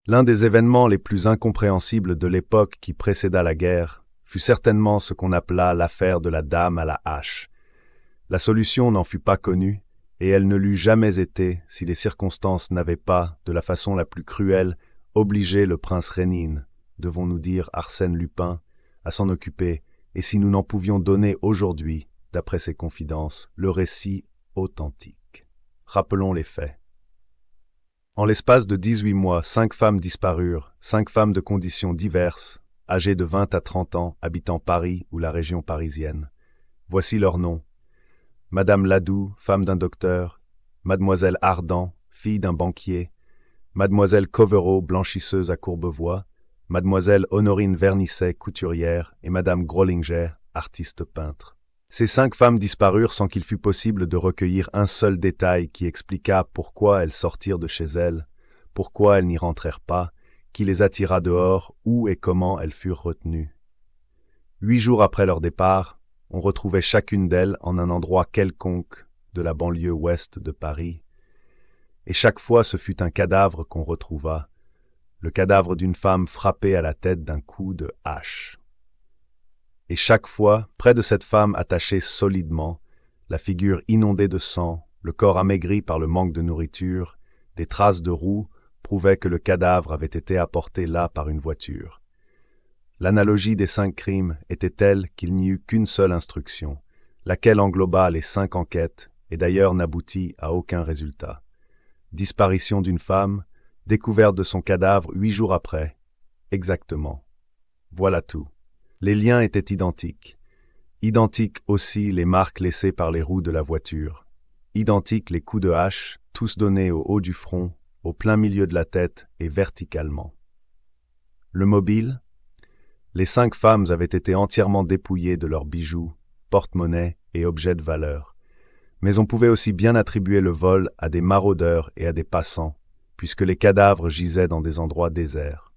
L'un des événements les plus incompréhensibles de l'époque qui précéda la guerre fut certainement ce qu'on appela l'affaire de la dame à la hache. La solution n'en fut pas connue, et elle ne l'eût jamais été si les circonstances n'avaient pas, de la façon la plus cruelle, obligé le prince Rénine, devons-nous dire Arsène Lupin, à s'en occuper, et si nous n'en pouvions donner aujourd'hui, d'après ses confidences, le récit authentique. Rappelons les faits. En l'espace de 18 mois, 5 femmes disparurent, 5 femmes de conditions diverses, âgées de 20 à 30 ans, habitant Paris ou la région parisienne. Voici leurs noms. Madame Ladoux, femme d'un docteur, Mademoiselle Ardan, fille d'un banquier, Mademoiselle Covereau, blanchisseuse à Courbevoie, Mademoiselle Honorine Vernisset, couturière, et Madame Grollinger, artiste peintre. Ces 5 femmes disparurent sans qu'il fût possible de recueillir un seul détail qui expliquât pourquoi elles sortirent de chez elles, pourquoi elles n'y rentrèrent pas, qui les attira dehors, où et comment elles furent retenues. 8 jours après leur départ, on retrouvait chacune d'elles en un endroit quelconque de la banlieue ouest de Paris, et chaque fois ce fut un cadavre qu'on retrouva, le cadavre d'une femme frappée à la tête d'un coup de hache. Et chaque fois, près de cette femme attachée solidement, la figure inondée de sang, le corps amaigri par le manque de nourriture, des traces de roues prouvaient que le cadavre avait été apporté là par une voiture. L'analogie des 5 crimes était telle qu'il n'y eut qu'une seule instruction, laquelle engloba les 5 enquêtes et d'ailleurs n'aboutit à aucun résultat. Disparition d'une femme, découverte de son cadavre 8 jours après. Exactement. Voilà tout. Les liens étaient identiques. Identiques aussi les marques laissées par les roues de la voiture. Identiques les coups de hache, tous donnés au haut du front, au plein milieu de la tête et verticalement. Le mobile? Les 5 femmes avaient été entièrement dépouillées de leurs bijoux, porte-monnaie et objets de valeur. Mais on pouvait aussi bien attribuer le vol à des maraudeurs et à des passants, puisque les cadavres gisaient dans des endroits déserts.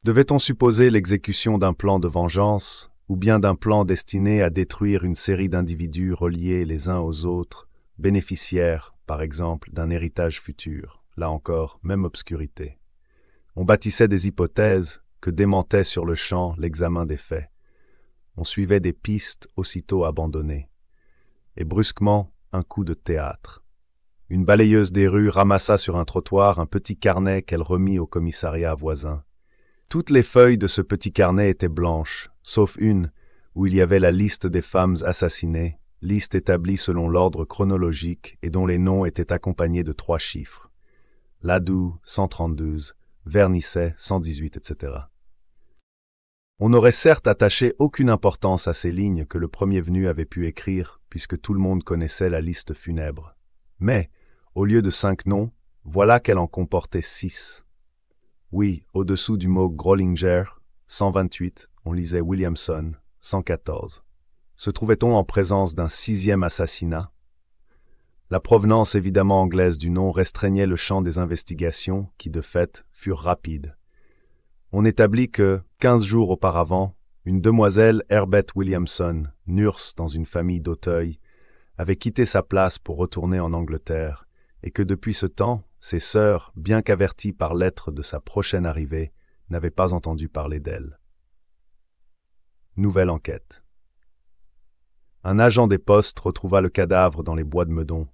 Devait-on supposer l'exécution d'un plan de vengeance, ou bien d'un plan destiné à détruire une série d'individus reliés les uns aux autres, bénéficiaires, par exemple, d'un héritage futur? Là encore, même obscurité. On bâtissait des hypothèses que démentait sur le champ l'examen des faits. On suivait des pistes aussitôt abandonnées. Et brusquement, un coup de théâtre. Une balayeuse des rues ramassa sur un trottoir un petit carnet qu'elle remit au commissariat voisin. Toutes les feuilles de ce petit carnet étaient blanches, sauf une, où il y avait la liste des femmes assassinées, liste établie selon l'ordre chronologique et dont les noms étaient accompagnés de 3 chiffres. Ladoux, 132, Vernisset, 118, etc. On n'aurait certes attaché aucune importance à ces lignes que le premier venu avait pu écrire, puisque tout le monde connaissait la liste funèbre. Mais, au lieu de 5 noms, voilà qu'elle en comportait 6. Oui, au-dessous du mot Grollinger, 128, on lisait Williamson, 114. Se trouvait-on en présence d'un 6e assassinat? La provenance évidemment anglaise du nom restreignait le champ des investigations qui, de fait, furent rapides. On établit que, 15 jours auparavant, une demoiselle Herbeth Williamson, nurse dans une famille d'Auteuil, avait quitté sa place pour retourner en Angleterre, et que depuis ce temps, ses sœurs, bien qu'averties par lettre de sa prochaine arrivée, n'avaient pas entendu parler d'elle. Nouvelle enquête. Un agent des postes retrouva le cadavre dans les bois de Meudon.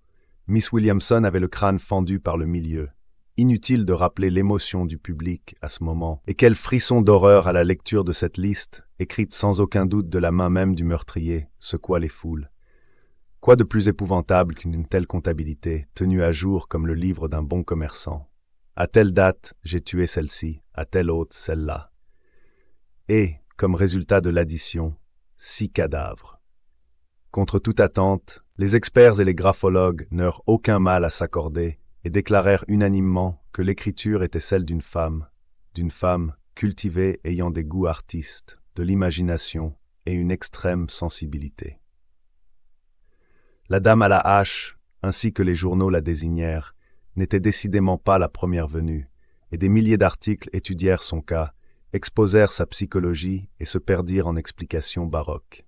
Miss Williamson avait le crâne fendu par le milieu. Inutile de rappeler l'émotion du public à ce moment, et quel frisson d'horreur à la lecture de cette liste, écrite sans aucun doute de la main même du meurtrier, secoua les foules. Quoi de plus épouvantable qu'une telle comptabilité, tenue à jour comme le livre d'un bon commerçant? À telle date, j'ai tué celle-ci, à telle autre, celle-là. Et, comme résultat de l'addition, 6 cadavres. Contre toute attente, les experts et les graphologues n'eurent aucun mal à s'accorder et déclarèrent unanimement que l'écriture était celle d'une femme cultivée ayant des goûts artistes, de l'imagination et une extrême sensibilité. La dame à la hache, ainsi que les journaux la désignèrent, n'était décidément pas la première venue, et des milliers d'articles étudièrent son cas, exposèrent sa psychologie et se perdirent en explications baroques.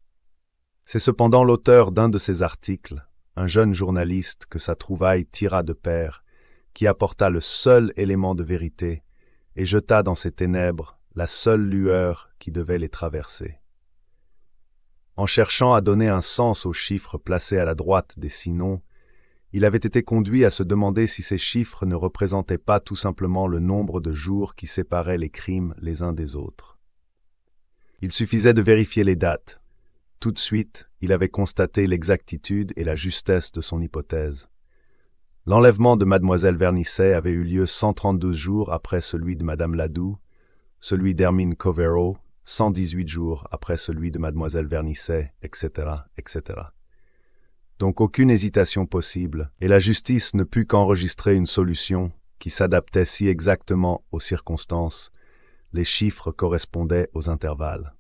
C'est cependant l'auteur d'un de ces articles, un jeune journaliste que sa trouvaille tira de pair, qui apporta le seul élément de vérité, et jeta dans ces ténèbres la seule lueur qui devait les traverser. En cherchant à donner un sens aux chiffres placés à la droite des 6 noms, il avait été conduit à se demander si ces chiffres ne représentaient pas tout simplement le nombre de jours qui séparaient les crimes les uns des autres. Il suffisait de vérifier les dates. Tout de suite, il avait constaté l'exactitude et la justesse de son hypothèse. L'enlèvement de mademoiselle Vernisset avait eu lieu 132 jours après celui de madame Ladoux, celui d'Hermine Covero, 118 jours après celui de mademoiselle Vernisset, etc., etc. Donc aucune hésitation possible, et la justice ne put qu'enregistrer une solution qui s'adaptait si exactement aux circonstances, les chiffres correspondaient aux intervalles.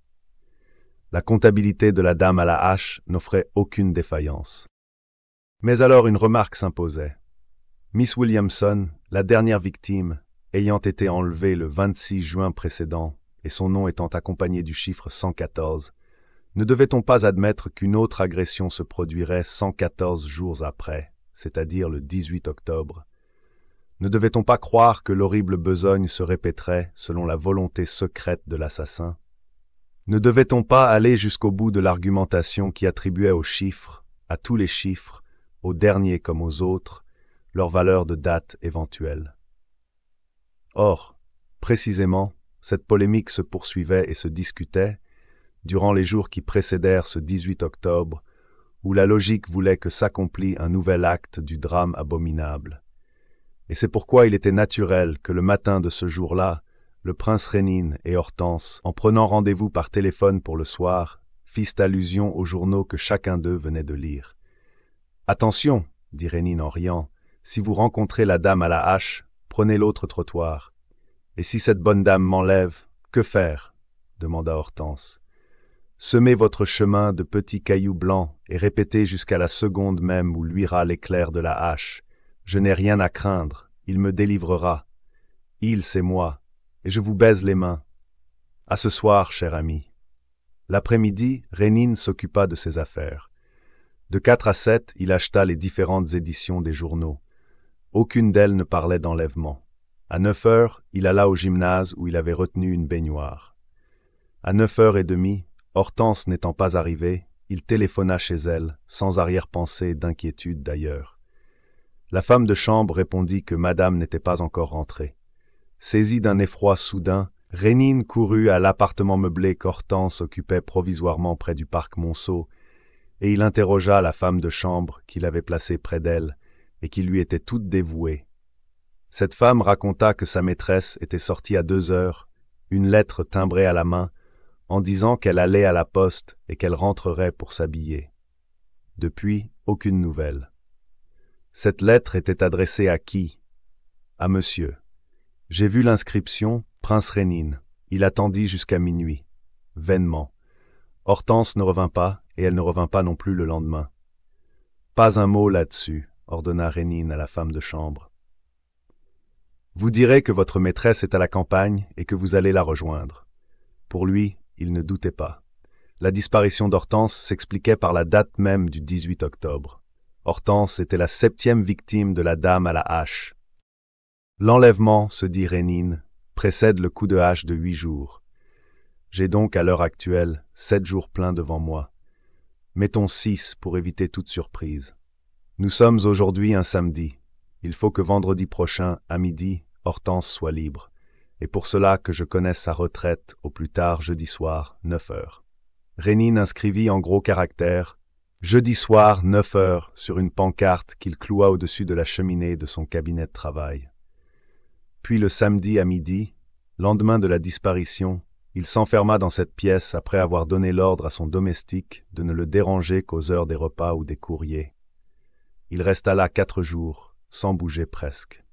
La comptabilité de la dame à la hache n'offrait aucune défaillance. Mais alors une remarque s'imposait. Miss Williamson, la dernière victime, ayant été enlevée le 26 juin précédent, et son nom étant accompagné du chiffre 114, ne devait-on pas admettre qu'une autre agression se produirait 114 jours après, c'est-à-dire le 18 octobre? Ne devait-on pas croire que l'horrible besogne se répéterait selon la volonté secrète de l'assassin? Ne devait-on pas aller jusqu'au bout de l'argumentation qui attribuait aux chiffres, à tous les chiffres, aux derniers comme aux autres, leur valeur de date éventuelle? Or, précisément, cette polémique se poursuivait et se discutait durant les jours qui précédèrent ce 18 octobre, où la logique voulait que s'accomplît un nouvel acte du drame abominable. Et c'est pourquoi il était naturel que le matin de ce jour-là, le prince Rénine et Hortense, en prenant rendez-vous par téléphone pour le soir, fissent allusion aux journaux que chacun d'eux venait de lire. « Attention, dit Rénine en riant, si vous rencontrez la dame à la hache, prenez l'autre trottoir. Et si cette bonne dame m'enlève, que faire ?» demanda Hortense. « Semez votre chemin de petits cailloux blancs et répétez jusqu'à la seconde même où luira l'éclair de la hache. Je n'ai rien à craindre, il me délivrera. Il, c'est moi, et je vous baise les mains. À ce soir, cher ami. » L'après-midi, Rénine s'occupa de ses affaires. De 4 à 7, il acheta les différentes éditions des journaux. Aucune d'elles ne parlait d'enlèvement. À 9 heures, il alla au gymnase où il avait retenu une baignoire. À 9h30, Hortense n'étant pas arrivée, il téléphona chez elle, sans arrière-pensée d'inquiétude d'ailleurs. La femme de chambre répondit que madame n'était pas encore rentrée. Saisi d'un effroi soudain, Rénine courut à l'appartement meublé qu'Hortense occupait provisoirement près du parc Monceau, et il interrogea la femme de chambre qu'il avait placée près d'elle et qui lui était toute dévouée. Cette femme raconta que sa maîtresse était sortie à 2 heures, une lettre timbrée à la main, en disant qu'elle allait à la poste et qu'elle rentrerait pour s'habiller. Depuis, aucune nouvelle. Cette lettre était adressée à qui? À monsieur. J'ai vu l'inscription, Prince Rénine. Il attendit jusqu'à minuit. Vainement. Hortense ne revint pas, et elle ne revint pas non plus le lendemain. Pas un mot là-dessus, ordonna Rénine à la femme de chambre. Vous direz que votre maîtresse est à la campagne et que vous allez la rejoindre. Pour lui, il ne doutait pas. La disparition d'Hortense s'expliquait par la date même du 18 octobre. Hortense était la 7e victime de la dame à la hache. L'enlèvement, se dit Rénine, précède le coup de hache de 8 jours. J'ai donc à l'heure actuelle 7 jours pleins devant moi. Mettons 6 pour éviter toute surprise. Nous sommes aujourd'hui un samedi. Il faut que vendredi prochain, à midi, Hortense soit libre, et pour cela que je connaisse sa retraite au plus tard jeudi soir, 9 heures. Rénine inscrivit en gros caractères « Jeudi soir, 9 heures » sur une pancarte qu'il cloua au-dessus de la cheminée de son cabinet de travail. Puis le samedi à midi, lendemain de la disparition, il s'enferma dans cette pièce après avoir donné l'ordre à son domestique de ne le déranger qu'aux heures des repas ou des courriers. Il resta là 4 jours, sans bouger presque.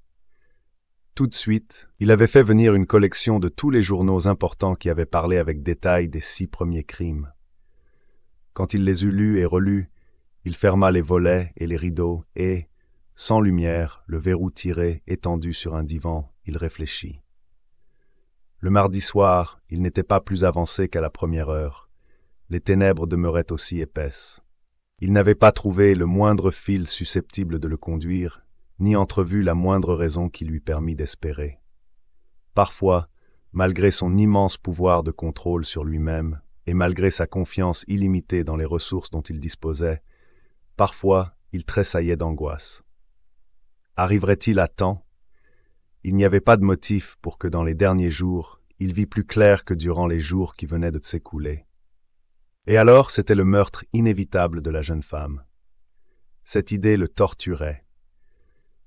Tout de suite, il avait fait venir une collection de tous les journaux importants qui avaient parlé avec détail des 6 premiers crimes. Quand il les eut lus et relus, il ferma les volets et les rideaux et, sans lumière, le verrou tiré, étendu sur un divan, il réfléchit. Le mardi soir, il n'était pas plus avancé qu'à la première heure. Les ténèbres demeuraient aussi épaisses. Il n'avait pas trouvé le moindre fil susceptible de le conduire, ni entrevu la moindre raison qui lui permît d'espérer. Parfois, malgré son immense pouvoir de contrôle sur lui-même, et malgré sa confiance illimitée dans les ressources dont il disposait, parfois il tressaillait d'angoisse. Arriverait-il à temps? Il n'y avait pas de motif pour que dans les derniers jours, il vît plus clair que durant les jours qui venaient de s'écouler. Et alors c'était le meurtre inévitable de la jeune femme. Cette idée le torturait.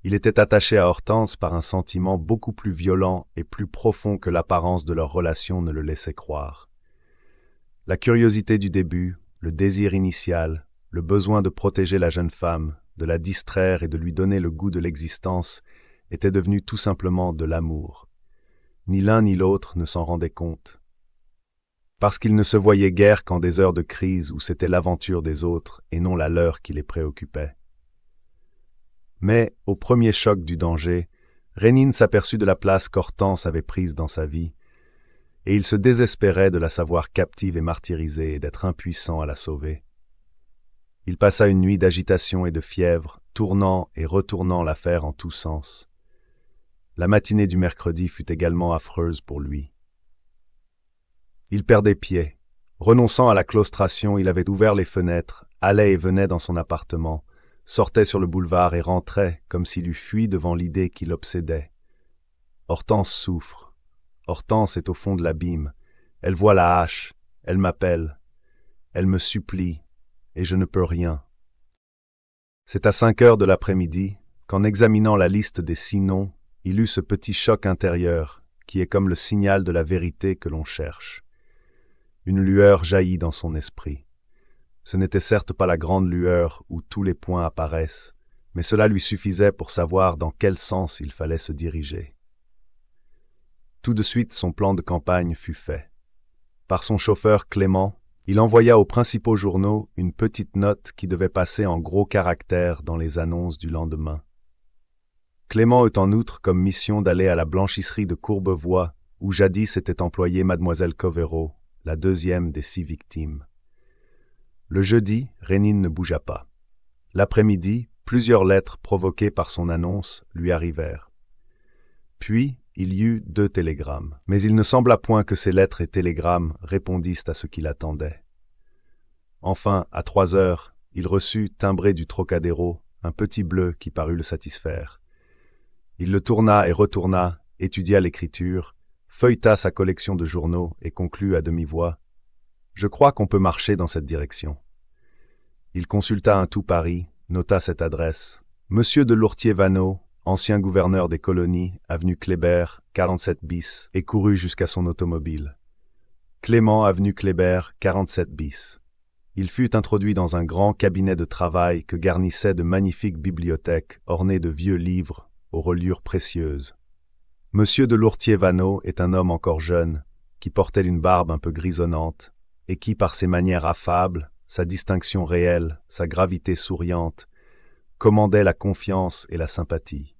Il était attaché à Hortense par un sentiment beaucoup plus violent et plus profond que l'apparence de leur relation ne le laissait croire. La curiosité du début, le désir initial, le besoin de protéger la jeune femme, de la distraire et de lui donner le goût de l'existence étaient devenus tout simplement de l'amour. Ni l'un ni l'autre ne s'en rendaient compte. Parce qu'ils ne se voyaient guère qu'en des heures de crise où c'était l'aventure des autres et non la leur qui les préoccupait. Mais, au premier choc du danger, Rénine s'aperçut de la place qu'Hortense avait prise dans sa vie, et il se désespérait de la savoir captive et martyrisée et d'être impuissant à la sauver. Il passa une nuit d'agitation et de fièvre, tournant et retournant l'affaire en tous sens. La matinée du mercredi fut également affreuse pour lui. Il perdait pied. Renonçant à la claustration, il avait ouvert les fenêtres, allait et venait dans son appartement, sortait sur le boulevard et rentrait comme s'il eût fui devant l'idée qui l'obsédait. Hortense souffre. Hortense est au fond de l'abîme. Elle voit la hache. Elle m'appelle. Elle me supplie. Et je ne peux rien. C'est à 5 heures de l'après-midi, qu'en examinant la liste des 6 noms, il eut ce petit choc intérieur, qui est comme le signal de la vérité que l'on cherche. Une lueur jaillit dans son esprit. Ce n'était certes pas la grande lueur où tous les points apparaissent, mais cela lui suffisait pour savoir dans quel sens il fallait se diriger. Tout de suite son plan de campagne fut fait. Par son chauffeur Clément, il envoya aux principaux journaux une petite note qui devait passer en gros caractères dans les annonces du lendemain. Clément eut en outre comme mission d'aller à la blanchisserie de Courbevoie, où jadis était employée mademoiselle Covereau, la deuxième des 6 victimes. Le jeudi, Rénine ne bougea pas. L'après-midi, plusieurs lettres provoquées par son annonce lui arrivèrent. Puis, il y eut 2 télégrammes, mais il ne sembla point que ces lettres et télégrammes répondissent à ce qu'il attendait. Enfin, à 3 heures, il reçut, timbré du Trocadéro, un petit bleu qui parut le satisfaire. Il le tourna et retourna, étudia l'écriture, feuilleta sa collection de journaux et conclut à demi-voix « Je crois qu'on peut marcher dans cette direction. » Il consulta un tout Paris, nota cette adresse « Monsieur de Lourtier-Vaneau, ancien gouverneur des colonies, avenue Kléber, 47 bis, et courut jusqu'à son automobile. Clément, avenue Kléber, 47 bis. » Il fut introduit dans un grand cabinet de travail que garnissait de magnifiques bibliothèques ornées de vieux livres aux reliures précieuses. Monsieur de Lourtier-Vaneau est un homme encore jeune, qui portait une barbe un peu grisonnante, et qui, par ses manières affables, sa distinction réelle, sa gravité souriante, commandait la confiance et la sympathie.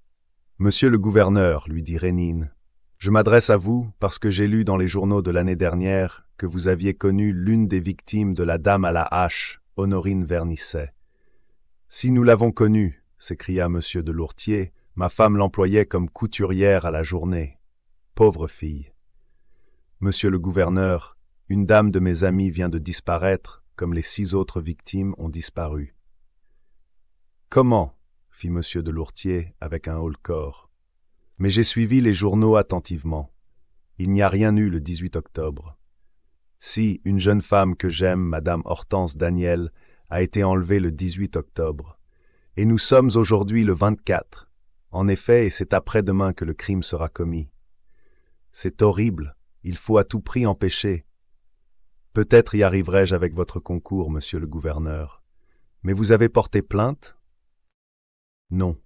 « Monsieur le gouverneur, lui dit Rénine, je m'adresse à vous parce que j'ai lu dans les journaux de l'année dernière que vous aviez connu l'une des victimes de la dame à la hache, Honorine Vernisset. Si nous l'avons connue, s'écria monsieur de Lourtier, ma femme l'employait comme couturière à la journée. Pauvre fille. Monsieur le gouverneur, une dame de mes amis vient de disparaître, comme les 6 autres victimes ont disparu. Comment? Fit monsieur de Lourtier avec un haut-le-corps. Mais j'ai suivi les journaux attentivement. Il n'y a rien eu le 18 octobre. Si, une jeune femme que j'aime, madame Hortense Daniel, a été enlevée le 18 octobre. Et nous sommes aujourd'hui le 24. En effet, et c'est après-demain que le crime sera commis. C'est horrible, il faut à tout prix empêcher. Peut-être y arriverai-je avec votre concours, monsieur le gouverneur. Mais vous avez porté plainte? Non.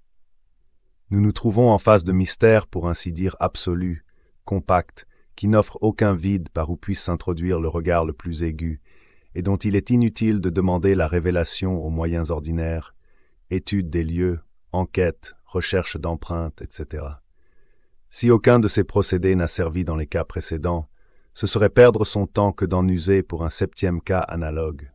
Nous nous trouvons en face de mystères pour ainsi dire absolus, compacts, qui n'offrent aucun vide par où puisse s'introduire le regard le plus aigu, et dont il est inutile de demander la révélation aux moyens ordinaires, étude des lieux, enquête, recherche d'empreintes, etc. Si aucun de ces procédés n'a servi dans les cas précédents, ce serait perdre son temps que d'en user pour un 7e cas analogue.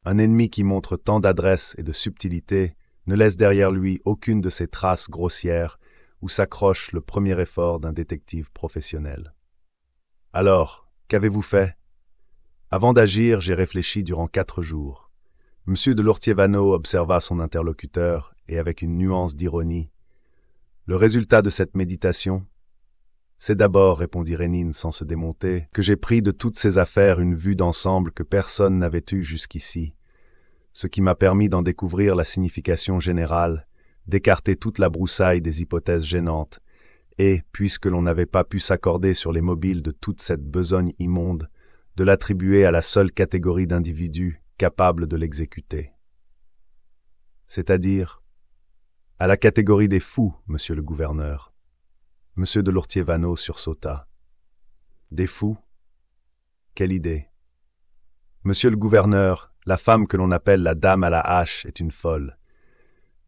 Un ennemi qui montre tant d'adresse et de subtilité ne laisse derrière lui aucune de ces traces grossières où s'accroche le premier effort d'un détective professionnel. Alors, qu'avez-vous fait? Avant d'agir, j'ai réfléchi durant 4 jours. Monsieur de Lourtier-Vaneau observa son interlocuteur, et avec une nuance d'ironie. Le résultat de cette méditation? C'est d'abord, répondit Rénine sans se démonter, que j'ai pris de toutes ces affaires une vue d'ensemble que personne n'avait eue jusqu'ici, ce qui m'a permis d'en découvrir la signification générale, d'écarter toute la broussaille des hypothèses gênantes, et, puisque l'on n'avait pas pu s'accorder sur les mobiles de toute cette besogne immonde, de l'attribuer à la seule catégorie d'individus capables de l'exécuter. C'est-à-dire à la catégorie des fous, monsieur le gouverneur. Monsieur de Lourtier-Vaneau sursauta. Des fous? Quelle idée! Monsieur le gouverneur, la femme que l'on appelle la dame à la hache est une folle.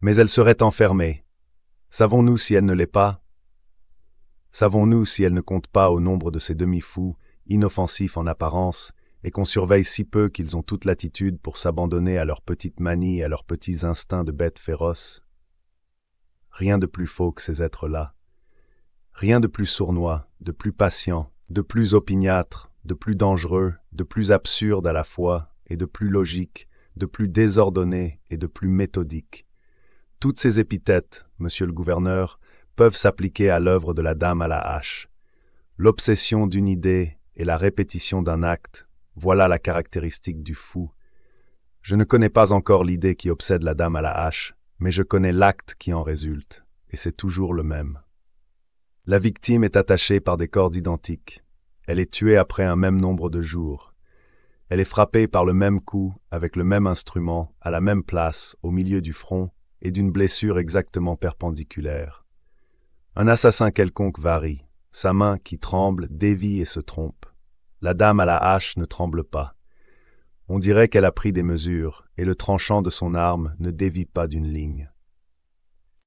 Mais elle serait enfermée. Savons-nous si elle ne l'est pas? Savons-nous si elle ne compte pas au nombre de ces demi-fous, inoffensifs en apparence, et qu'on surveille si peu qu'ils ont toute latitude pour s'abandonner à leurs petites manies et à leurs petits instincts de bêtes féroces? Rien de plus faux que ces êtres-là. Rien de plus sournois, de plus patient, de plus opiniâtre, de plus dangereux, de plus absurde à la fois, et de plus logique, de plus désordonné et de plus méthodique. Toutes ces épithètes, monsieur le gouverneur, peuvent s'appliquer à l'œuvre de la dame à la hache. L'obsession d'une idée et la répétition d'un acte, voilà la caractéristique du fou. Je ne connais pas encore l'idée qui obsède la dame à la hache, mais je connais l'acte qui en résulte, et c'est toujours le même. La victime est attachée par des cordes identiques. Elle est tuée après un même nombre de jours. Elle est frappée par le même coup, avec le même instrument, à la même place, au milieu du front, et d'une blessure exactement perpendiculaire. Un assassin quelconque varie. Sa main, qui tremble, dévie et se trompe. La dame à la hache ne tremble pas. On dirait qu'elle a pris des mesures, et le tranchant de son arme ne dévie pas d'une ligne.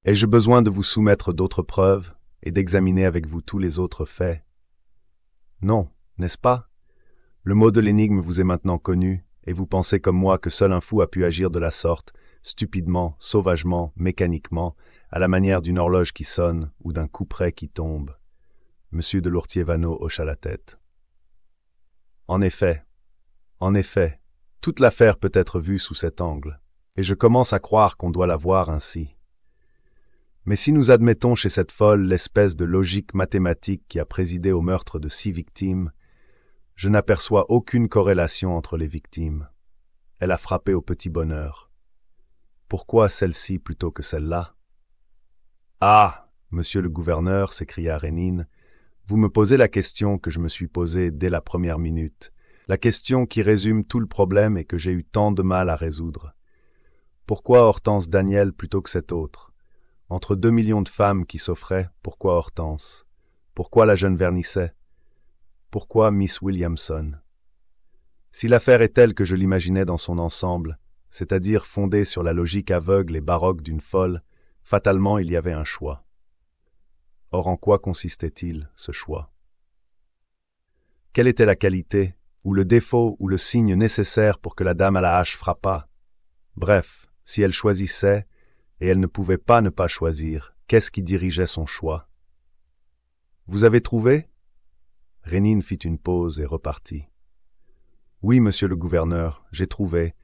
Ai-je besoin de vous soumettre d'autres preuves, et d'examiner avec vous tous les autres faits? Non, n'est-ce pas? Le mot de l'énigme vous est maintenant connu, et vous pensez comme moi que seul un fou a pu agir de la sorte, stupidement, sauvagement, mécaniquement, à la manière d'une horloge qui sonne ou d'un couperet qui tombe. Monsieur de Lourtier-Vaneau hocha la tête. En effet, toute l'affaire peut être vue sous cet angle, et je commence à croire qu'on doit la voir ainsi. Mais si nous admettons chez cette folle l'espèce de logique mathématique qui a présidé au meurtre de 6 victimes, je n'aperçois aucune corrélation entre les victimes. Elle a frappé au petit bonheur. Pourquoi celle-ci plutôt que celle-là? Ah, monsieur le gouverneur, s'écria Rénine, vous me posez la question que je me suis posée dès la première minute, la question qui résume tout le problème et que j'ai eu tant de mal à résoudre. Pourquoi Hortense Daniel plutôt que cette autre? Entre 2 millions de femmes qui s'offraient, pourquoi Hortense? Pourquoi la jeune Vernisset? Pourquoi Miss Williamson? Si l'affaire est telle que je l'imaginais dans son ensemble, c'est-à-dire fondée sur la logique aveugle et baroque d'une folle, fatalement il y avait un choix. Or en quoi consistait-il, ce choix? Quelle était la qualité, ou le défaut, ou le signe nécessaire pour que la dame à la hache frappât? Bref, si elle choisissait, et elle ne pouvait pas ne pas choisir, qu'est-ce qui dirigeait son choix? Vous avez trouvé? Rénine fit une pause et repartit. Oui, monsieur le gouverneur, j'ai trouvé,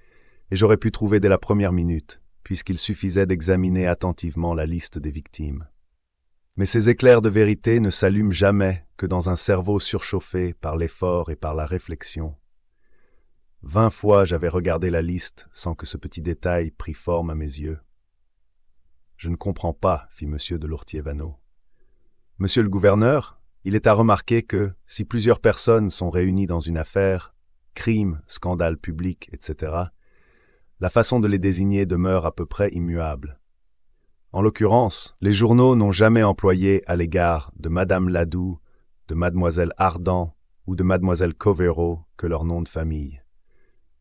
et j'aurais pu trouver dès la première minute, puisqu'il suffisait d'examiner attentivement la liste des victimes. Mais ces éclairs de vérité ne s'allument jamais que dans un cerveau surchauffé par l'effort et par la réflexion. 20 fois j'avais regardé la liste sans que ce petit détail prît forme à mes yeux. Je ne comprends pas, fit monsieur de Lourtier-Vaneau. Monsieur le gouverneur, il est à remarquer que, si plusieurs personnes sont réunies dans une affaire, crime, scandale public, etc., la façon de les désigner demeure à peu près immuable. En l'occurrence, les journaux n'ont jamais employé à l'égard de Madame Ladoux, de Mademoiselle Ardent ou de Mademoiselle Covéreau que leur nom de famille.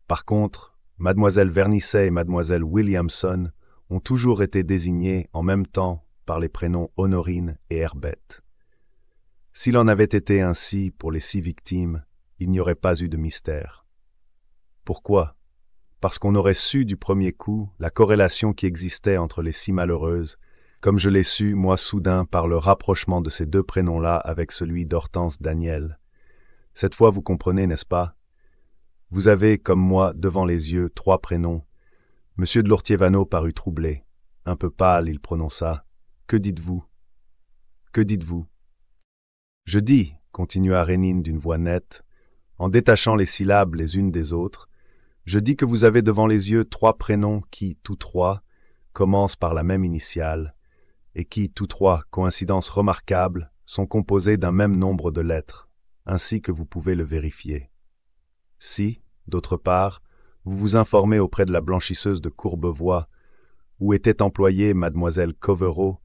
Par contre, Mademoiselle Vernisset et Mademoiselle Williamson ont toujours été désignées en même temps par les prénoms Honorine et Herbette. S'il en avait été ainsi pour les 6 victimes, il n'y aurait pas eu de mystère. Pourquoi? Parce qu'on aurait su du premier coup la corrélation qui existait entre les 6 malheureuses, comme je l'ai su, moi soudain, par le rapprochement de ces deux prénoms-là avec celui d'Hortense Daniel. Cette fois, vous comprenez, n'est-ce pas? Vous avez, comme moi, devant les yeux, trois prénoms. Monsieur de Lourtier-Vaneau parut troublé. Un peu pâle, il prononça. « Que dites-vous? Que dites-vous » ? « Je dis, » continua Rénine d'une voix nette, en détachant les syllabes les unes des autres, « je dis que vous avez devant les yeux trois prénoms qui, tous trois, commencent par la même initiale, et qui, tous trois, coïncidence remarquable, sont composés d'un même nombre de lettres, ainsi que vous pouvez le vérifier. Si, d'autre part, vous vous informez auprès de la blanchisseuse de Courbevoie, où était employée mademoiselle Covereau,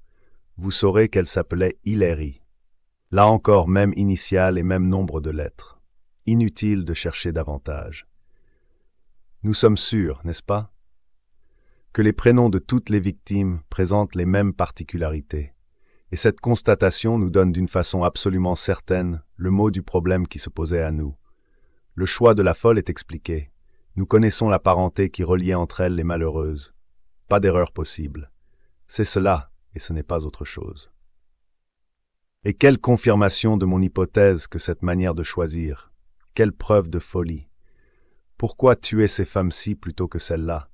vous saurez qu'elle s'appelait Hilairie. Là encore, même initiale et même nombre de lettres. Inutile de chercher davantage. Nous sommes sûrs, n'est-ce pas, que les prénoms de toutes les victimes présentent les mêmes particularités, et cette constatation nous donne d'une façon absolument certaine le mot du problème qui se posait à nous. Le choix de la folle est expliqué. Nous connaissons la parenté qui reliait entre elles les malheureuses. Pas d'erreur possible. C'est cela, et ce n'est pas autre chose. Et quelle confirmation de mon hypothèse que cette manière de choisir. Quelle preuve de folie. Pourquoi tuer ces femmes-ci plutôt que celles-là?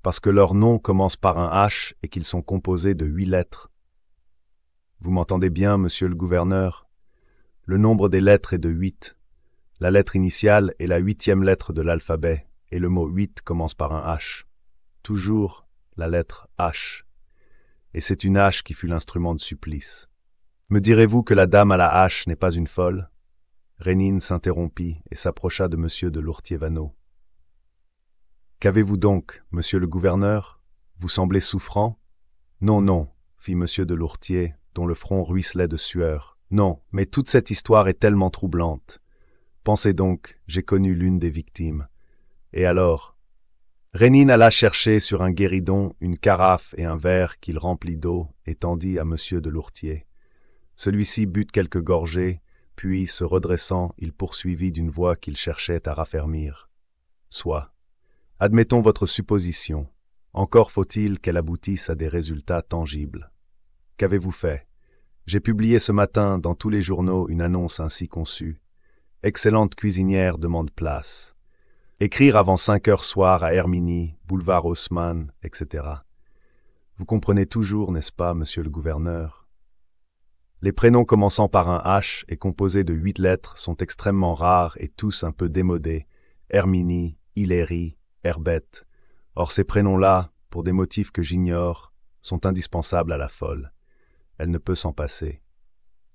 Parce que leur nom commence par un H et qu'ils sont composés de 8 lettres. Vous m'entendez bien, monsieur le gouverneur? Le nombre des lettres est de 8. La lettre initiale est la 8e lettre de l'alphabet, et le mot 8 commence par un H. Toujours la lettre H. Et c'est une hache qui fut l'instrument de supplice. Me direz-vous que la dame à la hache n'est pas une folle? Rénine s'interrompit et s'approcha de monsieur de Lourtier-Vaneau. Qu'avez-vous donc, monsieur le gouverneur? Vous semblez souffrant? Non, non, fit monsieur de Lourtier, dont le front ruisselait de sueur. Non, mais toute cette histoire est tellement troublante. Pensez donc, j'ai connu l'une des victimes. Et alors? Rénine alla chercher sur un guéridon une carafe et un verre qu'il remplit d'eau et tendit à monsieur de Lourtier. Celui-ci but quelques gorgées, puis, se redressant, il poursuivit d'une voix qu'il cherchait à raffermir. Soit. Admettons votre supposition. Encore faut-il qu'elle aboutisse à des résultats tangibles. Qu'avez-vous fait? J'ai publié ce matin dans tous les journaux une annonce ainsi conçue. Excellente cuisinière demande place. Écrire avant 5 heures soir à Herminie, boulevard Haussmann, etc. Vous comprenez toujours, n'est-ce pas, monsieur le gouverneur? Les prénoms commençant par un H et composés de 8 lettres sont extrêmement rares et tous un peu démodés. Herminie, Hilairie, Herbette. Or ces prénoms-là, pour des motifs que j'ignore, sont indispensables à la folle. Elle ne peut s'en passer.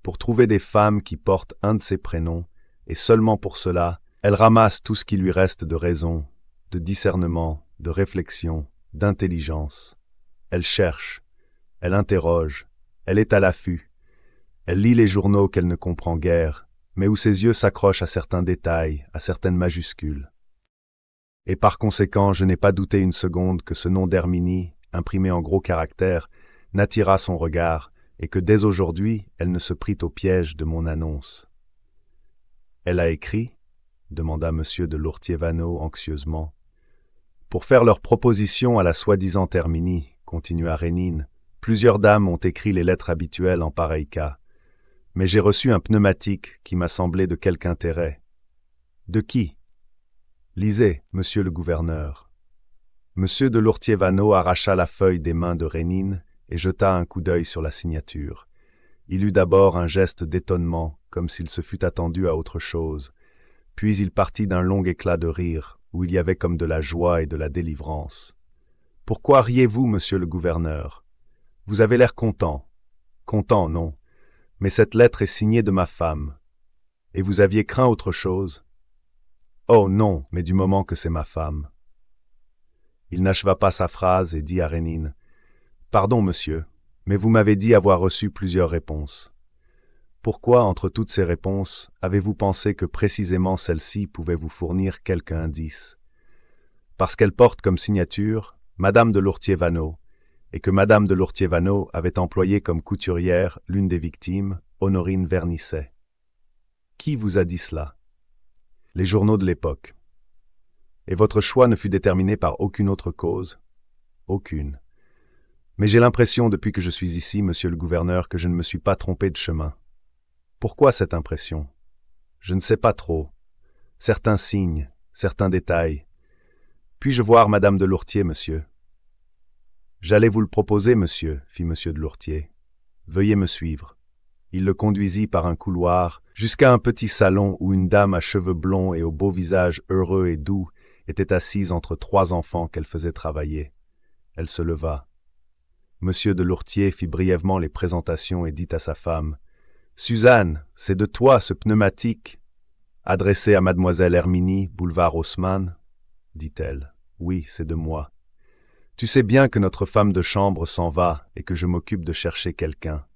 Pour trouver des femmes qui portent un de ces prénoms, et seulement pour cela, elle ramasse tout ce qui lui reste de raison, de discernement, de réflexion, d'intelligence. Elle cherche, elle interroge, elle est à l'affût. Elle lit les journaux qu'elle ne comprend guère, mais où ses yeux s'accrochent à certains détails, à certaines majuscules. Et par conséquent, je n'ai pas douté une seconde que ce nom d'Herminie, imprimé en gros caractères, n'attira son regard, et que dès aujourd'hui, elle ne se prit au piège de mon annonce. Elle a écrit? Demanda monsieur de Lourtier-Vaneau anxieusement. Pour faire leur proposition à la soi-disant Herminie, continua Rénine, plusieurs dames ont écrit les lettres habituelles en pareil cas. Mais j'ai reçu un pneumatique qui m'a semblé de quelque intérêt. De qui? Lisez, monsieur le gouverneur. Monsieur de Lourtier-Vaneau arracha la feuille des mains de Rénine et jeta un coup d'œil sur la signature. Il eut d'abord un geste d'étonnement, comme s'il se fût attendu à autre chose. Puis il partit d'un long éclat de rire, où il y avait comme de la joie et de la délivrance. « Pourquoi riez-vous, monsieur le gouverneur? Vous avez l'air content. »« Content, non. Mais cette lettre est signée de ma femme. Et vous aviez craint autre chose? »« Oh non, mais du moment que c'est ma femme. » Il n'acheva pas sa phrase et dit à Rénine. « Pardon, monsieur, mais vous m'avez dit avoir reçu plusieurs réponses. Pourquoi, entre toutes ces réponses, avez-vous pensé que précisément celle-ci pouvait vous fournir quelque indice? Parce qu'elle porte comme signature Madame de Lourtier-Vaneau, et que Madame de Lourtier-Vaneau avait employé comme couturière l'une des victimes, Honorine Vernisset. Qui vous a dit cela? Les journaux de l'époque. Et votre choix ne fut déterminé par aucune autre cause? Aucune. Mais j'ai l'impression depuis que je suis ici, monsieur le gouverneur, que je ne me suis pas trompé de chemin. Pourquoi cette impression? Je ne sais pas trop. Certains signes, certains détails. Puis-je voir madame de Lourtier, monsieur? J'allais vous le proposer, monsieur, fit monsieur de Lourtier. Veuillez me suivre. Il le conduisit par un couloir jusqu'à un petit salon où une dame à cheveux blonds et au beau visage heureux et doux était assise entre trois enfants qu'elle faisait travailler. Elle se leva. Monsieur de Lourtier fit brièvement les présentations et dit à sa femme « Suzanne, c'est de toi ce pneumatique ?» Adressé à mademoiselle Herminie, boulevard Haussmann, dit-elle. « Oui, c'est de moi. Tu sais bien que notre femme de chambre s'en va et que je m'occupe de chercher quelqu'un. »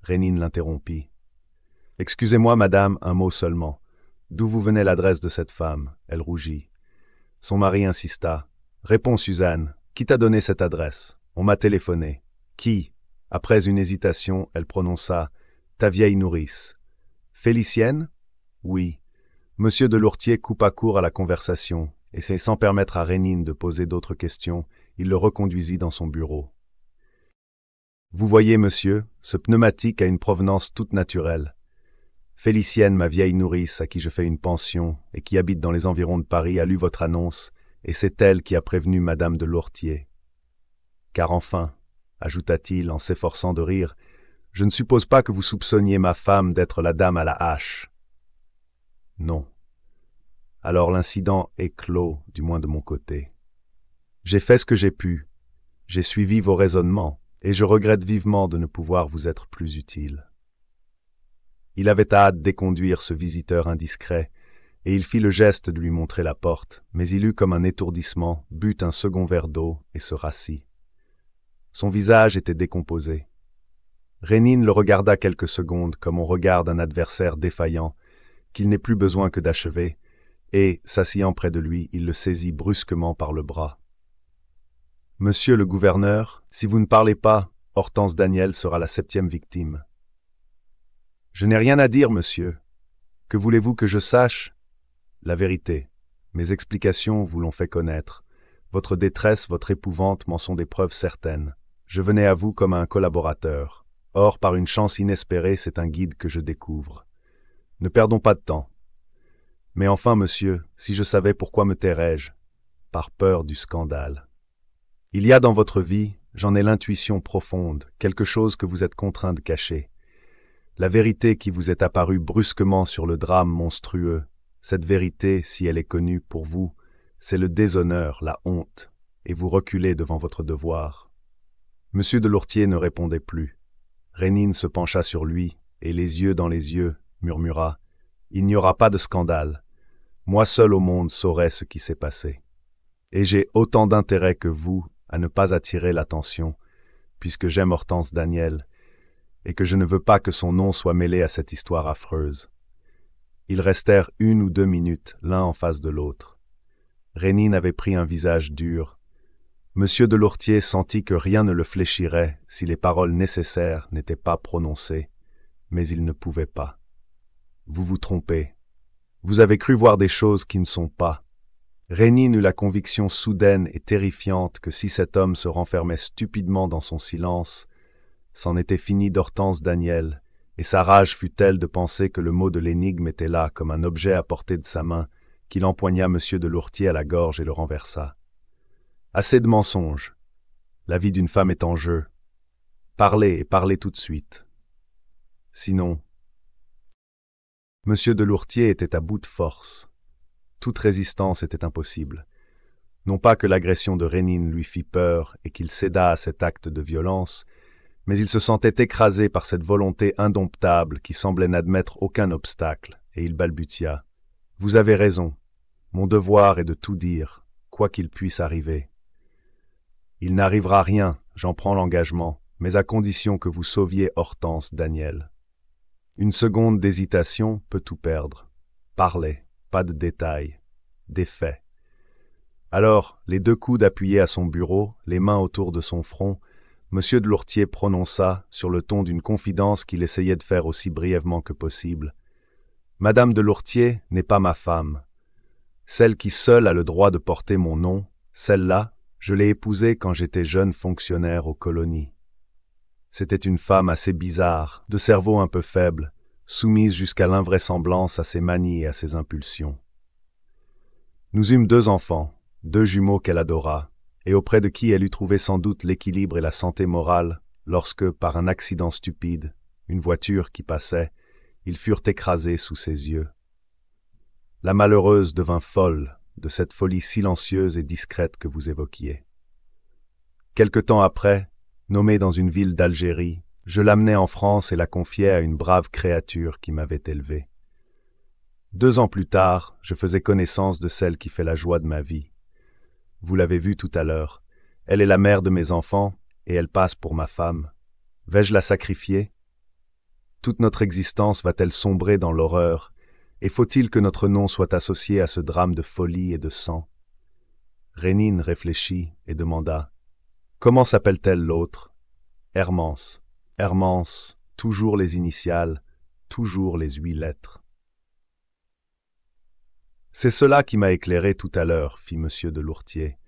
Rénine l'interrompit. « Excusez-moi, madame, un mot seulement. D'où vous venait l'adresse de cette femme ?» Elle rougit. Son mari insista. « Réponds, Suzanne. Qui t'a donné cette adresse? On m'a téléphoné. »« Qui ?» Après une hésitation, elle prononça. « Ta vieille nourrice. »« Félicienne ?» ?»« Oui. » Monsieur de Lourtier coupa court à la conversation, et sans permettre à Rénine de poser d'autres questions, il le reconduisit dans son bureau. « Vous voyez, monsieur, ce pneumatique a une provenance toute naturelle. Félicienne, ma vieille nourrice, à qui je fais une pension et qui habite dans les environs de Paris, a lu votre annonce, et c'est elle qui a prévenu madame de Lourtier. Car enfin, ajouta-t-il en s'efforçant de rire, je ne suppose pas que vous soupçonniez ma femme d'être la dame à la hache. Non. Alors l'incident est clos, du moins de mon côté. J'ai fait ce que j'ai pu, j'ai suivi vos raisonnements, et je regrette vivement de ne pouvoir vous être plus utile. Il avait hâte d'éconduire ce visiteur indiscret, et il fit le geste de lui montrer la porte, mais il eut comme un étourdissement, but un second verre d'eau et se rassit. Son visage était décomposé. Rénine le regarda quelques secondes comme on regarde un adversaire défaillant, qu'il n'est plus besoin que d'achever, et, s'asseyant près de lui, il le saisit brusquement par le bras. « Monsieur le gouverneur, si vous ne parlez pas, Hortense Daniel sera la 7e victime. »« Je n'ai rien à dire, monsieur. Que voulez-vous que je sache ? » ?»« La vérité. Mes explications vous l'ont fait connaître. Votre détresse, votre épouvante m'en sont des preuves certaines. Je venais à vous comme à un collaborateur. Or, par une chance inespérée, c'est un guide que je découvre. Ne perdons pas de temps. Mais enfin, monsieur, si je savais pourquoi me tairais-je ? Par peur du scandale. Il y a dans votre vie, j'en ai l'intuition profonde, quelque chose que vous êtes contraint de cacher. La vérité qui vous est apparue brusquement sur le drame monstrueux, cette vérité, si elle est connue pour vous, c'est le déshonneur, la honte, et vous reculez devant votre devoir. Monsieur de Lourtier ne répondait plus. Rénine se pencha sur lui, et les yeux dans les yeux, murmura « Il n'y aura pas de scandale. Moi seul au monde saurai ce qui s'est passé. Et j'ai autant d'intérêt que vous à ne pas attirer l'attention, puisque j'aime Hortense Daniel, et que je ne veux pas que son nom soit mêlé à cette histoire affreuse. » Ils restèrent 1 ou 2 minutes, l'un en face de l'autre. Rénine avait pris un visage dur. Monsieur de Lourtier sentit que rien ne le fléchirait si les paroles nécessaires n'étaient pas prononcées, mais il ne pouvait pas. « Vous vous trompez. Vous avez cru voir des choses qui ne sont pas. » Rénine eut la conviction soudaine et terrifiante que si cet homme se renfermait stupidement dans son silence, c'en était fini d'Hortense Daniel, et sa rage fut telle de penser que le mot de l'énigme était là comme un objet à portée de sa main, qu'il empoigna monsieur de Lourtier à la gorge et le renversa. Assez de mensonges. La vie d'une femme est en jeu. Parlez, et parlez tout de suite. Sinon... Monsieur de Lourtier était à bout de force. Toute résistance était impossible. Non pas que l'agression de Rénine lui fit peur et qu'il cédât à cet acte de violence, mais il se sentait écrasé par cette volonté indomptable qui semblait n'admettre aucun obstacle, et il balbutia. « Vous avez raison. Mon devoir est de tout dire, quoi qu'il puisse arriver. Il n'arrivera rien, j'en prends l'engagement, mais à condition que vous sauviez Hortense Daniel. Une seconde d'hésitation peut tout perdre. Parlez, pas de détails, des faits. » Alors, les 2 coudes appuyés à son bureau, les mains autour de son front, Monsieur de Lourtier prononça, sur le ton d'une confidence qu'il essayait de faire aussi brièvement que possible. « Madame de Lourtier n'est pas ma femme. Celle qui seule a le droit de porter mon nom, celle-là, Je l'ai épousée quand j'étais jeune fonctionnaire aux colonies. C'était une femme assez bizarre, de cerveau un peu faible, soumise jusqu'à l'invraisemblance à ses manies et à ses impulsions. Nous eûmes 2 enfants, 2 jumeaux qu'elle adora, et auprès de qui elle eût trouvé sans doute l'équilibre et la santé morale lorsque, par un accident stupide, une voiture qui passait, ils furent écrasés sous ses yeux. La malheureuse devint folle de cette folie silencieuse et discrète que vous évoquiez. Quelque temps après, nommé dans une ville d'Algérie, je l'amenai en France et la confiai à une brave créature qui m'avait élevé. 2 ans plus tard, je faisais connaissance de celle qui fait la joie de ma vie. Vous l'avez vue tout à l'heure. Elle est la mère de mes enfants, et elle passe pour ma femme. Vais-je la sacrifier? Toute notre existence va-t-elle sombrer dans l'horreur, et faut-il que notre nom soit associé à ce drame de folie et de sang? Rénine réfléchit et demanda « Comment s'appelle-t-elle l'autre » ? Hermance. Hermance, toujours les initiales, toujours les 8 lettres. C'est cela qui m'a éclairé tout à l'heure, fit monsieur de Lourtier.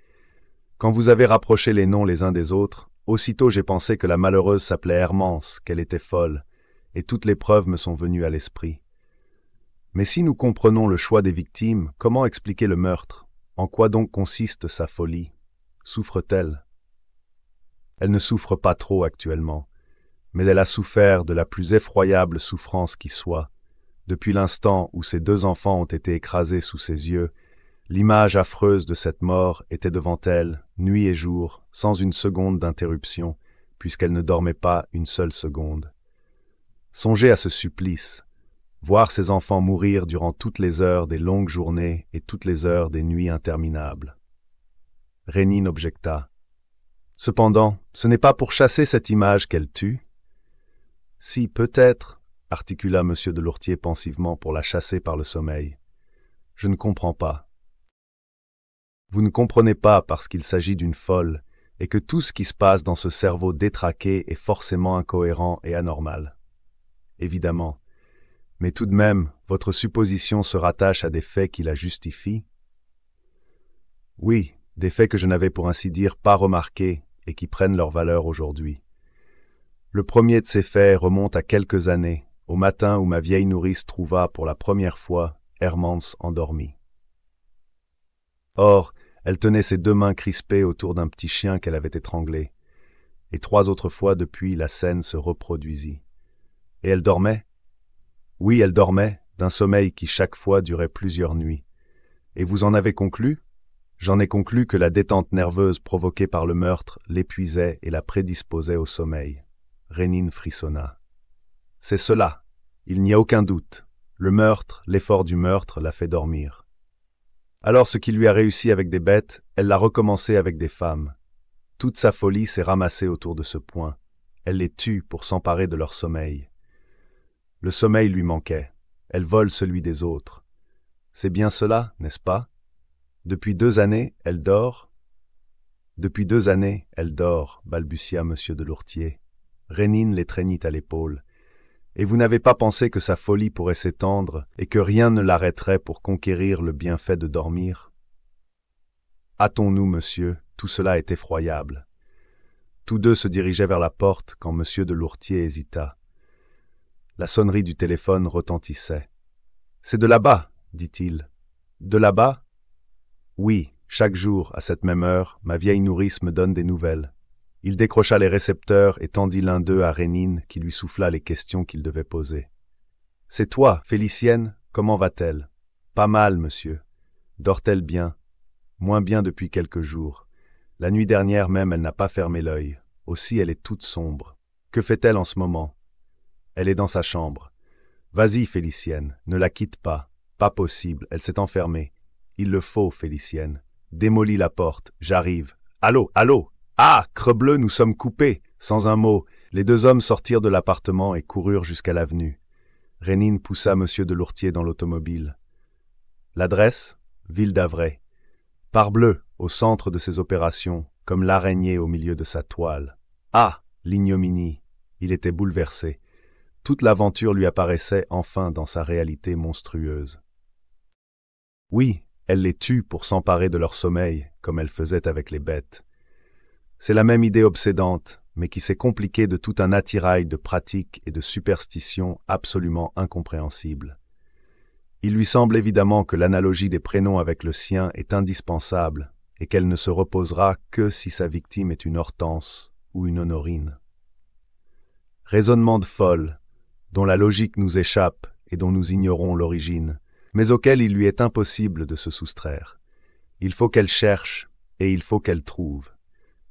Quand vous avez rapproché les noms les uns des autres, aussitôt j'ai pensé que la malheureuse s'appelait Hermance, qu'elle était folle, et toutes les preuves me sont venues à l'esprit. Mais si nous comprenons le choix des victimes, comment expliquer le meurtre? En quoi donc consiste sa folie? Souffre-t-elle? Elle ne souffre pas trop actuellement, mais elle a souffert de la plus effroyable souffrance qui soit. Depuis l'instant où ses 2 enfants ont été écrasés sous ses yeux, l'image affreuse de cette mort était devant elle, nuit et jour, sans une seconde d'interruption, puisqu'elle ne dormait pas une seule seconde. Songez à ce supplice, voir ses enfants mourir durant toutes les heures des longues journées et toutes les heures des nuits interminables. Rénine objecta. Cependant, ce n'est pas pour chasser cette image qu'elle tue. Si, peut-être, articula monsieur de Lourtier pensivement pour la chasser par le sommeil. Je ne comprends pas. Vous ne comprenez pas parce qu'il s'agit d'une folle et que tout ce qui se passe dans ce cerveau détraqué est forcément incohérent et anormal. Évidemment. Mais tout de même, votre supposition se rattache à des faits qui la justifient? Oui, des faits que je n'avais pour ainsi dire pas remarqués et qui prennent leur valeur aujourd'hui. Le premier de ces faits remonte à quelques années, au matin où ma vieille nourrice trouva pour la première fois Hermance endormie. Or, elle tenait ses 2 mains crispées autour d'un petit chien qu'elle avait étranglé, et 3 autres fois depuis la scène se reproduisit. Et elle dormait? Oui, elle dormait, d'un sommeil qui chaque fois durait plusieurs nuits. Et vous en avez conclu? J'en ai conclu que la détente nerveuse provoquée par le meurtre l'épuisait et la prédisposait au sommeil. Rénine frissonna. C'est cela, il n'y a aucun doute. Le meurtre, l'effort du meurtre l'a fait dormir. Alors ce qui lui a réussi avec des bêtes, elle l'a recommencé avec des femmes. Toute sa folie s'est ramassée autour de ce point. Elle les tue pour s'emparer de leur sommeil. Le sommeil lui manquait. Elle vole celui des autres. C'est bien cela, n'est-ce pas? Depuis 2 années, elle dort? Depuis 2 années, elle dort, balbutia monsieur de Lourtier. Rénine l'étreignit à l'épaule. Et vous n'avez pas pensé que sa folie pourrait s'étendre et que rien ne l'arrêterait pour conquérir le bienfait de dormir? Hâtons-nous, monsieur, tout cela est effroyable. Tous 2 se dirigeaient vers la porte quand monsieur de Lourtier hésita. La sonnerie du téléphone retentissait. « C'est de là-bas, dit-il. »« De là-bas » ? Oui, chaque jour, à cette même heure, ma vieille nourrice me donne des nouvelles. Il décrocha les récepteurs et tendit l'un d'eux à Rénine qui lui souffla les questions qu'il devait poser. « C'est toi, Félicienne, comment va-t-elle ?»« Pas mal, monsieur. »« Dort-elle bien ?»« Moins bien depuis quelques jours. La nuit dernière même, elle n'a pas fermé l'œil. Aussi, elle est toute sombre. Que fait-elle en ce moment ?»« Elle est dans sa chambre. »« Vas-y, Félicienne, ne la quitte pas. Pas possible, elle s'est enfermée. Il le faut, Félicienne. Démolis la porte, j'arrive. Allô, allô !» Ah, crebleu, nous sommes coupés. Sans un mot, les 2 hommes sortirent de l'appartement et coururent jusqu'à l'avenue. Rénine poussa monsieur de Lourtier dans l'automobile. L'adresse? Ville d'Avray. Parbleu, au centre de ses opérations, comme l'araignée au milieu de sa toile. Ah, l'ignominie. Il était bouleversé. Toute l'aventure lui apparaissait enfin dans sa réalité monstrueuse. Oui, elle les tue pour s'emparer de leur sommeil, comme elle faisait avec les bêtes. C'est la même idée obsédante, mais qui s'est compliquée de tout un attirail de pratiques et de superstitions absolument incompréhensibles. Il lui semble évidemment que l'analogie des prénoms avec le sien est indispensable et qu'elle ne se reposera que si sa victime est une Hortense ou une Honorine. Raisonnement de folle, dont la logique nous échappe et dont nous ignorons l'origine, mais auquel il lui est impossible de se soustraire. Il faut qu'elle cherche et il faut qu'elle trouve.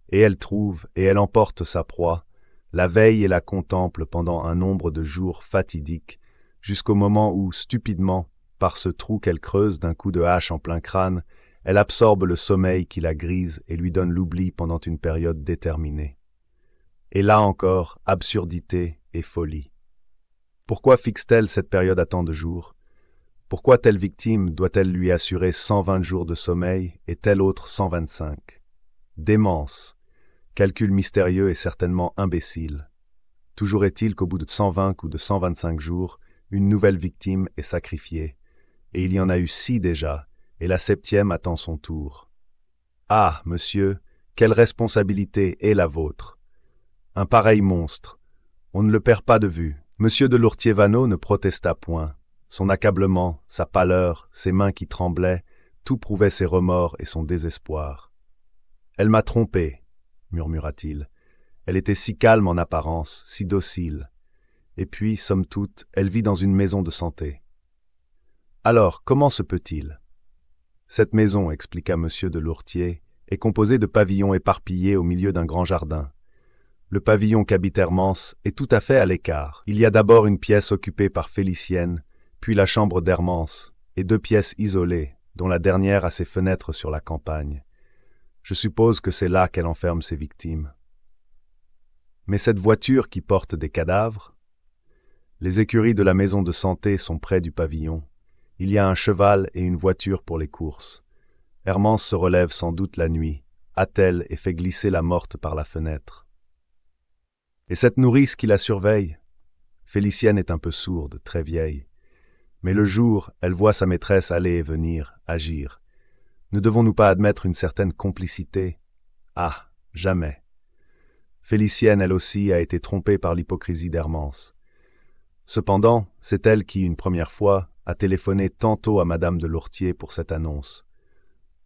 Et elle trouve et elle emporte sa proie, la veille et la contemple pendant un nombre de jours fatidiques, jusqu'au moment où, stupidement, par ce trou qu'elle creuse d'un coup de hache en plein crâne, elle absorbe le sommeil qui la grise et lui donne l'oubli pendant une période déterminée. Et là encore, absurdité et folie. Pourquoi fixe-t-elle cette période à tant de jours? Pourquoi telle victime doit-elle lui assurer 120 jours de sommeil et telle autre 125? Démence! Calcul mystérieux et certainement imbécile. Toujours est-il qu'au bout de 120 ou de 125 jours, une nouvelle victime est sacrifiée. Et il y en a eu 6 déjà, et la 7e attend son tour. Ah, monsieur, quelle responsabilité est la vôtre! Un pareil monstre. On ne le perd pas de vue. Monsieur de Lourtier-Vaneau ne protesta point. Son accablement, sa pâleur, ses mains qui tremblaient, tout prouvait ses remords et son désespoir. « Elle m'a trompé », murmura-t-il. Elle était si calme en apparence, si docile. Et puis, somme toute, elle vit dans une maison de santé. Alors, comment se peut-il? Cette maison, expliqua monsieur de Lourtier, est composée de pavillons éparpillés au milieu d'un grand jardin. Le pavillon qu'habite Hermance est tout à fait à l'écart. Il y a d'abord une pièce occupée par Félicienne, puis la chambre d'Hermance, et 2 pièces isolées, dont la dernière a ses fenêtres sur la campagne. Je suppose que c'est là qu'elle enferme ses victimes. Mais cette voiture qui porte des cadavres? Les écuries de la maison de santé sont près du pavillon. Il y a un cheval et une voiture pour les courses. Hermance se relève sans doute la nuit, attelle et fait glisser la morte par la fenêtre. Et cette nourrice qui la surveille? Félicienne est un peu sourde, très vieille. Mais le jour, elle voit sa maîtresse aller et venir, agir. Ne devons-nous pas admettre une certaine complicité? Ah, jamais. Félicienne, elle aussi, a été trompée par l'hypocrisie d'Hermance. Cependant, c'est elle qui, une première fois, a téléphoné tantôt à madame de Lourtier pour cette annonce.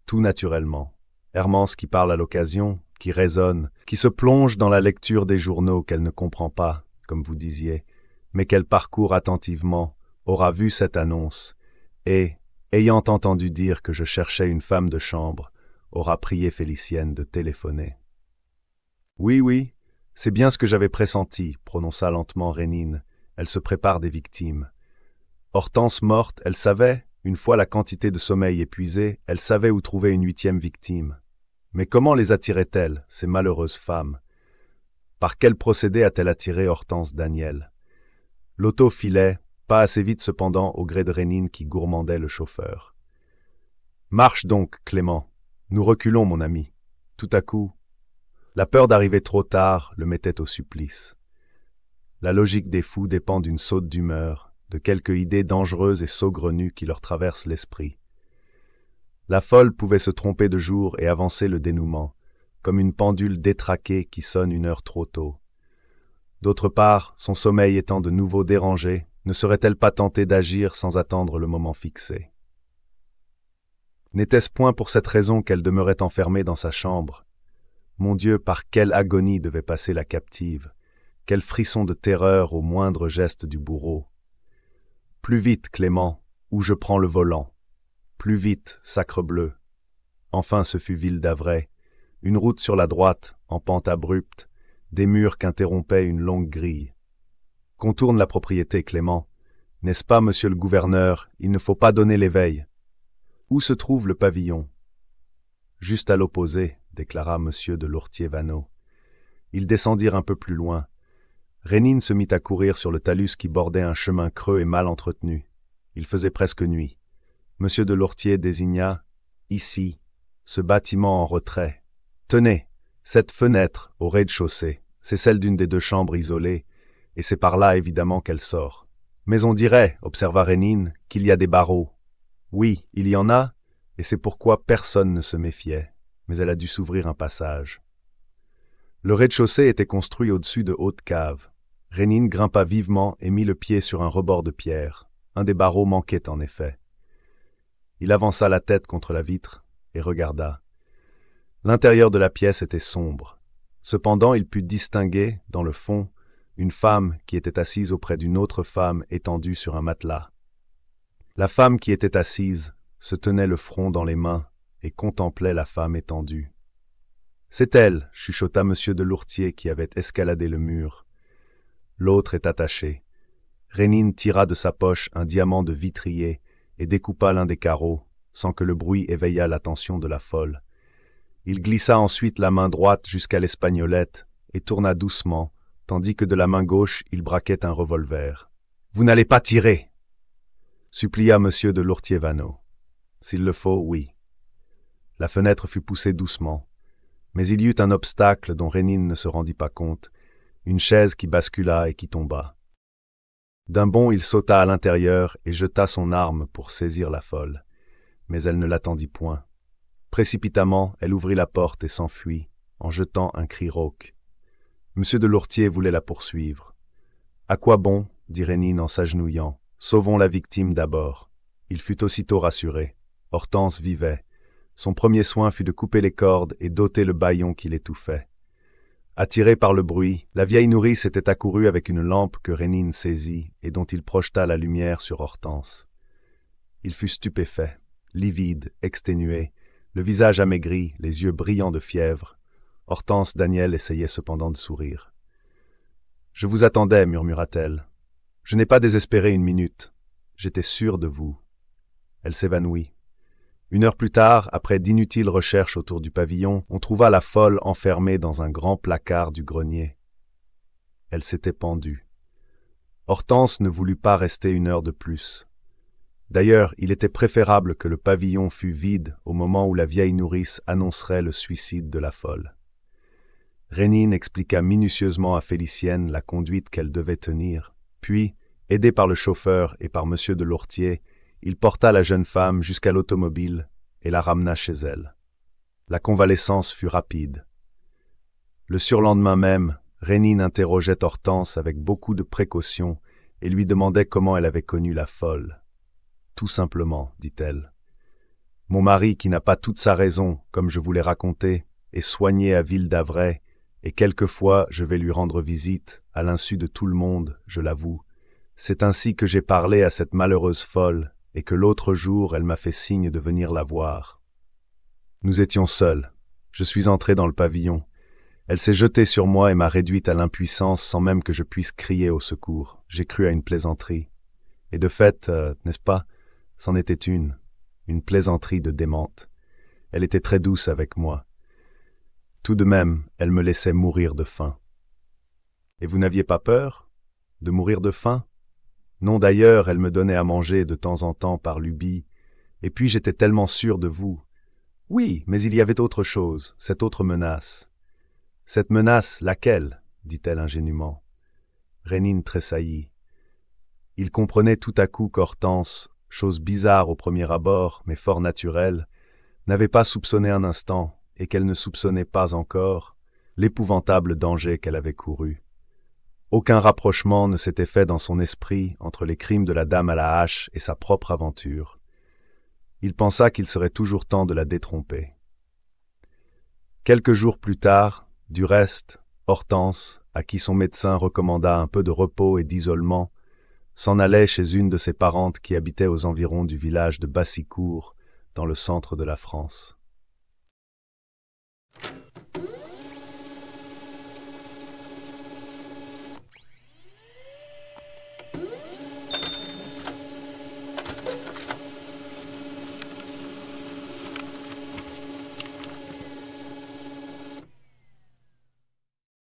Tout naturellement. Hermance qui parle à l'occasion, qui raisonne, qui se plonge dans la lecture des journaux qu'elle ne comprend pas, comme vous disiez, mais qu'elle parcourt attentivement, aura vu cette annonce, et, ayant entendu dire que je cherchais une femme de chambre, aura prié Félicienne de téléphoner. « Oui, oui, c'est bien ce que j'avais pressenti, » prononça lentement Rénine. « Elle se prépare des victimes. Hortense morte, elle savait, une fois la quantité de sommeil épuisée, elle savait où trouver une 8e victime. Mais comment les attirait-elle, ces malheureuses femmes? Par quel procédé a-t-elle attiré Hortense Daniel? L'auto filait, pas assez vite cependant au gré de Rénine qui gourmandait le chauffeur. « Marche donc, Clément. Nous reculons, mon ami. » Tout à coup, la peur d'arriver trop tard le mettait au supplice. La logique des fous dépend d'une saute d'humeur, de quelque idée dangereuse et saugrenue qui leur traverse l'esprit. La folle pouvait se tromper de jour et avancer le dénouement, comme une pendule détraquée qui sonne 1 heure trop tôt. D'autre part, son sommeil étant de nouveau dérangé, ne serait-elle pas tentée d'agir sans attendre le moment fixé? N'était-ce point pour cette raison qu'elle demeurait enfermée dans sa chambre? Mon Dieu, par quelle agonie devait passer la captive! Quel frisson de terreur au moindre geste du bourreau! Plus vite, Clément, ou je prends le volant. Plus vite, sacrebleu. Enfin ce fut Ville d'Avray, une route sur la droite, en pente abrupte, des murs qu'interrompait une longue grille. Contourne la propriété, Clément. N'est-ce pas, monsieur le gouverneur, il ne faut pas donner l'éveil. Où se trouve le pavillon? Juste à l'opposé, déclara monsieur de Lourtier-Vaneau. Ils descendirent un peu plus loin. Rénine se mit à courir sur le talus qui bordait un chemin creux et mal entretenu. Il faisait presque nuit. Monsieur de Lourtier désigna, ici, ce bâtiment en retrait. Tenez, cette fenêtre au rez-de-chaussée, c'est celle d'une des 2 chambres isolées, et c'est par là évidemment qu'elle sort. Mais on dirait, observa Rénine, qu'il y a des barreaux. Oui, il y en a, et c'est pourquoi personne ne se méfiait, mais elle a dû s'ouvrir un passage. Le rez-de-chaussée était construit au-dessus de hautes caves. Rénine grimpa vivement et mit le pied sur un rebord de pierre. Un des barreaux manquait en effet. Il avança la tête contre la vitre et regarda. L'intérieur de la pièce était sombre. Cependant, il put distinguer, dans le fond, une femme qui était assise auprès d'une autre femme étendue sur un matelas. La femme qui était assise se tenait le front dans les mains et contemplait la femme étendue. « C'est elle, chuchota Monsieur de Lourtier qui avait escaladé le mur. L'autre est attaché. » Rénine tira de sa poche un diamant de vitrier et découpa l'un des carreaux, sans que le bruit éveillât l'attention de la folle. Il glissa ensuite la main droite jusqu'à l'espagnolette et tourna doucement, tandis que de la main gauche il braquait un revolver. « Vous n'allez pas tirer !» supplia Monsieur de Lourtier-Vaneau. « S'il le faut, oui. » La fenêtre fut poussée doucement, mais il y eut un obstacle dont Rénine ne se rendit pas compte, une chaise qui bascula et qui tomba. D'un bond, il sauta à l'intérieur et jeta son arme pour saisir la folle, mais elle ne l'attendit point. Précipitamment, elle ouvrit la porte et s'enfuit, en jetant un cri rauque. Monsieur de Lourtier voulait la poursuivre. « À quoi bon ?» dit Rénine en s'agenouillant. « Sauvons la victime d'abord. » Il fut aussitôt rassuré. Hortense vivait. Son premier soin fut de couper les cordes et d'ôter le bâillon qui l'étouffait. Attiré par le bruit, la vieille nourrice était accourue avec une lampe que Rénine saisit et dont il projeta la lumière sur Hortense. Il fut stupéfait, livide, exténué, le visage amaigri, les yeux brillants de fièvre. Hortense Daniel essayait cependant de sourire. « Je vous attendais, murmura-t-elle. Je n'ai pas désespéré une minute. J'étais sûre de vous. » Elle s'évanouit. Une heure plus tard, après d'inutiles recherches autour du pavillon, on trouva la folle enfermée dans un grand placard du grenier. Elle s'était pendue. Hortense ne voulut pas rester une heure de plus. D'ailleurs, il était préférable que le pavillon fût vide au moment où la vieille nourrice annoncerait le suicide de la folle. Rénine expliqua minutieusement à Félicienne la conduite qu'elle devait tenir, puis, aidé par le chauffeur et par Monsieur de Lourtier, il porta la jeune femme jusqu'à l'automobile et la ramena chez elle. La convalescence fut rapide. Le surlendemain même, Rénine interrogeait Hortense avec beaucoup de précaution et lui demandait comment elle avait connu la folle. « Tout simplement, dit-elle. Mon mari, qui n'a pas toute sa raison, comme je vous l'ai raconté, est soigné à Ville-d'Avray, et quelquefois je vais lui rendre visite, à l'insu de tout le monde, je l'avoue. C'est ainsi que j'ai parlé à cette malheureuse folle, et que l'autre jour elle m'a fait signe de venir la voir. Nous étions seuls. Je suis entré dans le pavillon. Elle s'est jetée sur moi et m'a réduite à l'impuissance sans même que je puisse crier au secours. J'ai cru à une plaisanterie. Et de fait, n'est-ce pas, c'en était une plaisanterie de démente. Elle était très douce avec moi. Tout de même, elle me laissait mourir de faim. Et vous n'aviez pas peur de mourir de faim? Non, d'ailleurs, elle me donnait à manger de temps en temps par lubie, et puis j'étais tellement sûr de vous. Oui, mais il y avait autre chose, cette autre menace. Cette menace, laquelle? Dit-elle ingénument. Rénine tressaillit. Il comprenait tout à coup qu'Hortense, chose bizarre au premier abord, mais fort naturelle, n'avait pas soupçonné un instant, et qu'elle ne soupçonnait pas encore, l'épouvantable danger qu'elle avait couru. Aucun rapprochement ne s'était fait dans son esprit entre les crimes de la dame à la hache et sa propre aventure. Il pensa qu'il serait toujours temps de la détromper. Quelques jours plus tard, du reste, Hortense, à qui son médecin recommanda un peu de repos et d'isolement, s'en allait chez une de ses parentes qui habitait aux environs du village de Bassicourt, dans le centre de la France.